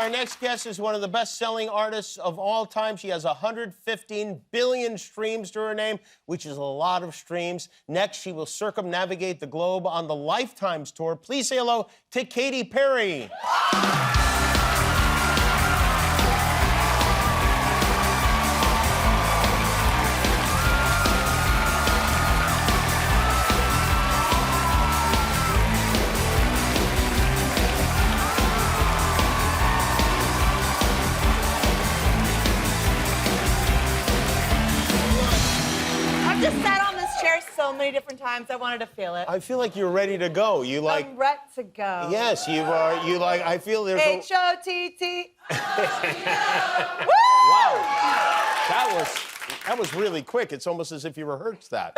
Our next guest is one of the best-selling artists of all time. She has 115 billion streams to her name, which is a lot of streams. Next, she will circumnavigate the globe on the Lifetimes tour. Please say hello to Katy Perry. Just sat on this chair so many different times. I wanted to feel it. I feel like you're ready to go. You like? I'm ready to go. Yes, you are. You like? I feel there's H-O-T-T. Wow, that was really quick. It's almost as if you rehearsed that.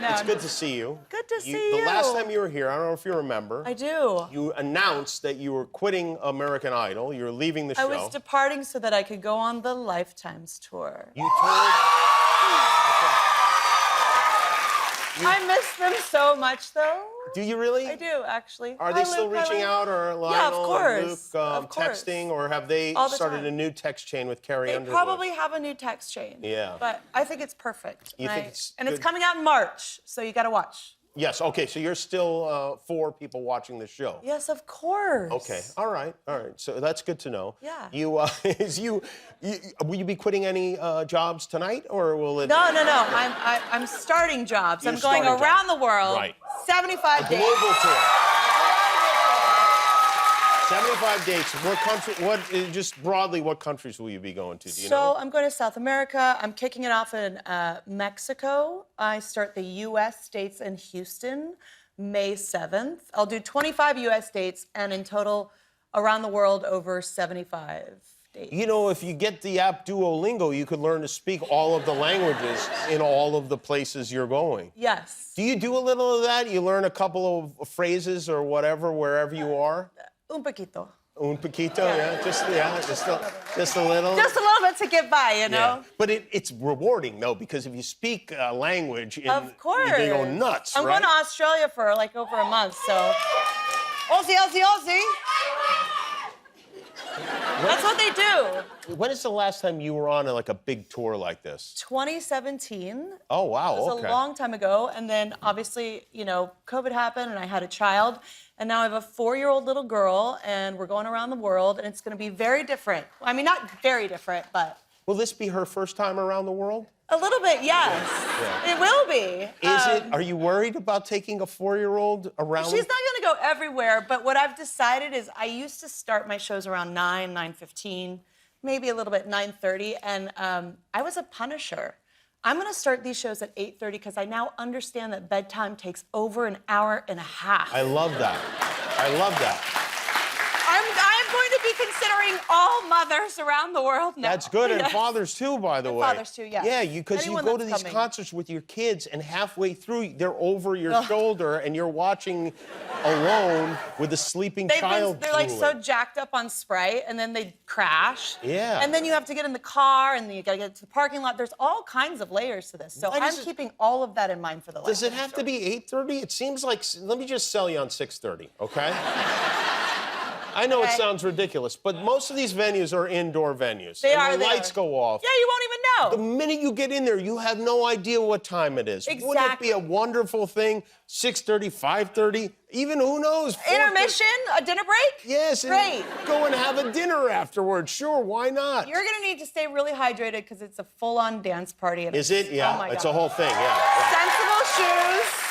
No, it's good to see you. Good to see you. The last time you were here, I don't know if you remember. I do. You announced that you were quitting American Idol. You're leaving the show. I was departing so that I could go on the Lifetimes tour. You told. I miss them so much, though. Do you really? I do, actually. Are they still reaching out, or Lionel and Luke texting, or have they started a new text chain with Carrie Underwood? They probably have a new text chain. Yeah. But I think it's perfect. You think it's and it's coming out in March, so you got to watch. Yes. Okay. So you're still 4 people watching the show. Yes, of course. Okay. All right. All right. So that's good to know. Yeah. You will you be quitting any jobs tonight, or will it? No. I'm starting jobs. I'm going around the world. Right. 75 days. Global tour. 75 dates. What country? Just broadly, what countries will you be going to? Do you know? So I'm going to South America. I'm kicking it off in Mexico. I start the U.S. dates in Houston, May 7th. I'll do 25 U.S. dates, and in total, around the world, over 75 dates. You know, if you get the app Duolingo, you could learn to speak all of the languages in all of the places you're going. Yes. Do you do a little of that? You learn a couple of phrases or whatever wherever you are? Un poquito. Un poquito, yeah. Just a little. Just a little bit to get by, you know? Yeah. But it's rewarding, though, because if you speak a language, of course. They go nuts, I'm going to Australia for like over a month, so... Aussie, Aussie, Aussie. That's what they do. When is the last time you were on a big tour like this? 2017. Oh, wow, It was a long time ago. And then, obviously, you know, COVID happened, and I had a child. And now I have a 4-year-old little girl, and we're going around the world, and it's going to be very different. I mean, not very different, but... Will this be her first time around the world? A little bit, yes. Yeah. It will be. Are you worried about taking a 4-year-old around? She's not going to go everywhere, but what I've decided is I used to start my shows around 9:15, maybe a little bit 9:30, and I was a punisher. I'm going to start these shows at 8:30 because I now understand that bedtime takes over an hour and a half. I love that. I love that. I'm going to be considering all mothers around the world now. That's good, and fathers too, by the way. Fathers too, yes. Yeah, because you go to these concerts with your kids, and halfway through, they're over your shoulder, and you're watching alone with a sleeping child. They're like so jacked up on Sprite, and then they crash. Yeah. And then you have to get in the car, and then you gotta get to the parking lot. There's all kinds of layers to this. So I'm keeping all of that in mind for the Does it have to be 8:30? It seems like, let me just sell you on 6:30, okay? I know it sounds ridiculous, but most of these venues are indoor venues. They are. The lights go off. Yeah, you won't even know. The minute you get in there, you have no idea what time it is. Exactly. Wouldn't it be a wonderful thing? 6:30, 5:30, even who knows? Intermission, a dinner break? Yes. Great. Go and have a dinner afterwards. Sure, why not? You're gonna need to stay really hydrated because it's a full-on dance party. Is it? Yeah, oh my it's God. a whole thing. Yeah. Sensible shoes.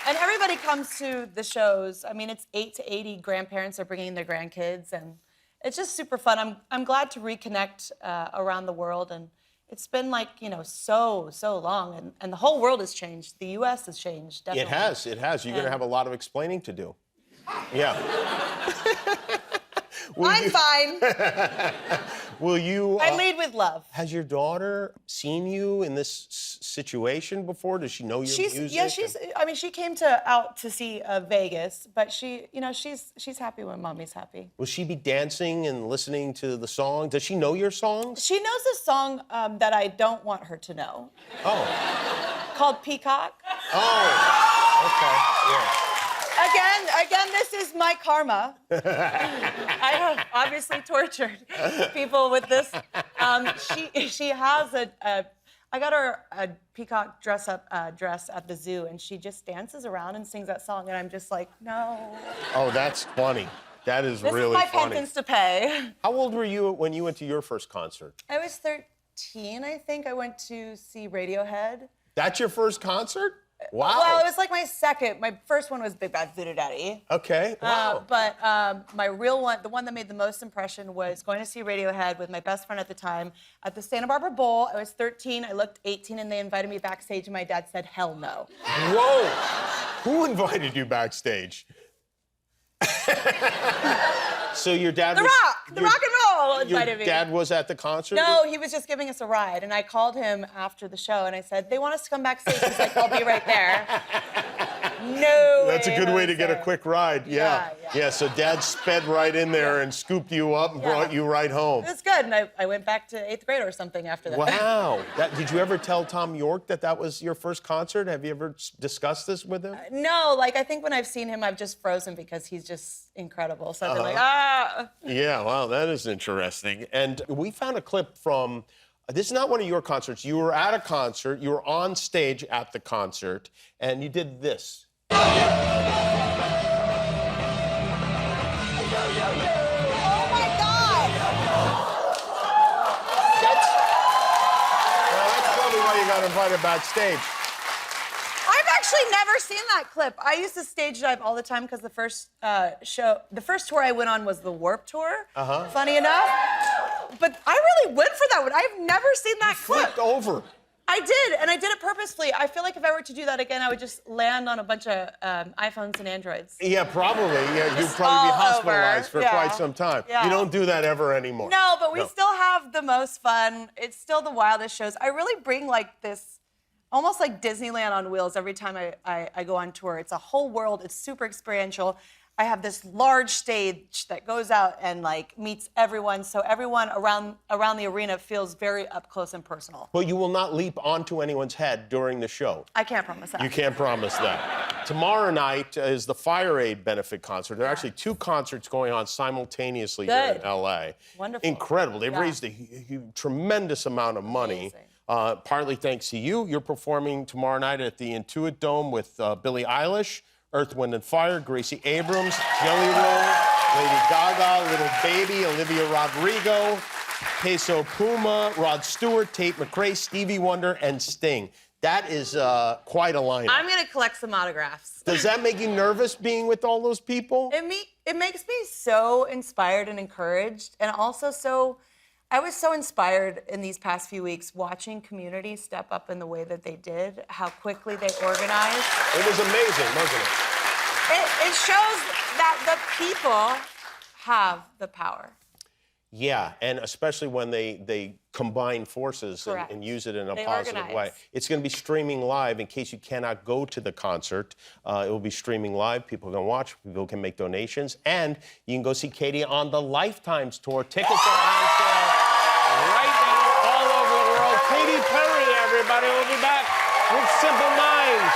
And everybody comes to the shows. I mean, it's 8 to 80 grandparents are bringing their grandkids, and it's just super fun. I'm glad to reconnect around the world, and it's been like, you know, so long, and the whole world has changed. The U.S. has changed, definitely. It has. You're gonna have a lot of explaining to do. Yeah. I'm fine. Will you... I lead with love. Has your daughter seen you in this situation before? Does she know your music? Yeah, I mean, she came out to see Vegas, but she's happy when mommy's happy. Will she be dancing and listening to the song? Does she know your songs? She knows a song that I don't want her to know. Oh. Called Peacock. Oh, okay, yeah. Again, this is my karma. I have obviously tortured people with this. She has I got her a Peacock dress at the zoo, and she just dances around and sings that song, and I'm just like, no. Oh, that's funny. That is This really is my funny. penance to pay. How old were you when you went to your first concert? I was 13, I think. I went to see Radiohead. That's your first concert? Wow. Well, it was like my second. My first one was Big Bad Voodoo Daddy. Okay. Wow. But my real one, the one that made the most impression, was going to see Radiohead with my best friend at the time at the Santa Barbara Bowl. I was 13. I looked 18, and they invited me backstage, and my dad said, hell no. Whoa. Who invited you backstage? So your dad The was... Rock! The Rock and Roll invited me. Your dad was at the concert? No, he was just giving us a ride, and I called him after the show, and I said, they want us to come backstage. He's like, I'll be right there. No That's a way, good way to get a Jose. quick ride. Yeah. Yeah. So dad sped right in there and scooped you up and brought you right home. It was good, and I went back to 8th grade or something after that. Wow. Did you ever tell Tom York that was your first concert? Have you ever discussed this with him? No, like, I think when I've seen him, I've just frozen because he's just incredible. So I've been like, ah. Yeah, wow, that is interesting. And we found a clip from, this is not one of your concerts. You were at a concert, you were on stage at the concert, and you did this. Oh my God! That's probably why you got invited backstage. I've actually never seen that clip. I used to stage dive all the time because the first tour I went on was the Warped Tour. Funny enough. But I really went for that one. I've never seen that clip. Flipped over. I did, and I did it purposefully. I feel like if I were to do that again, I would just land on a bunch of iPhones and Androids. Yeah, probably. Yeah, you'd Just probably be all hospitalized over. for quite some time. Yeah. You don't do that ever anymore. No, but we still have the most fun. It's still the wildest shows. I really bring like this, almost like Disneyland on wheels every time I go on tour. It's a whole world. It's super experiential. I have this large stage that goes out and like meets everyone, so everyone around the arena feels very up close and personal. But you will not leap onto anyone's head during the show. I can't promise that. You can't promise that. Tomorrow night is the FireAid Benefit Concert. There are actually 2 concerts going on simultaneously here in LA. Wonderful. Incredible. They've raised a tremendous amount of money. Partly thanks to you. You're performing tomorrow night at the Intuit Dome with Billie Eilish, Earth, Wind & Fire, Gracie Abrams, Jelly Roll, Lady Gaga, Little Baby, Olivia Rodrigo, Peso Puma, Rod Stewart, Tate McRae, Stevie Wonder, and Sting. That is quite a lineup. I'm gonna collect some autographs. Does that make you nervous being with all those people? It makes me so inspired and encouraged, and also I was so inspired in these past few weeks watching community step up in the way that they did, how quickly they organized. It was amazing, wasn't it? It shows that the people have the power. Yeah, and especially when they combine forces and use it in a positive way. It's going to be streaming live in case you cannot go to the concert. It will be streaming live. People can watch. People can make donations. And you can go see Katy on the Lifetimes tour. Tickets are on sale right now all over the world. Katy Perry, everybody. We'll be back with Simple Minds.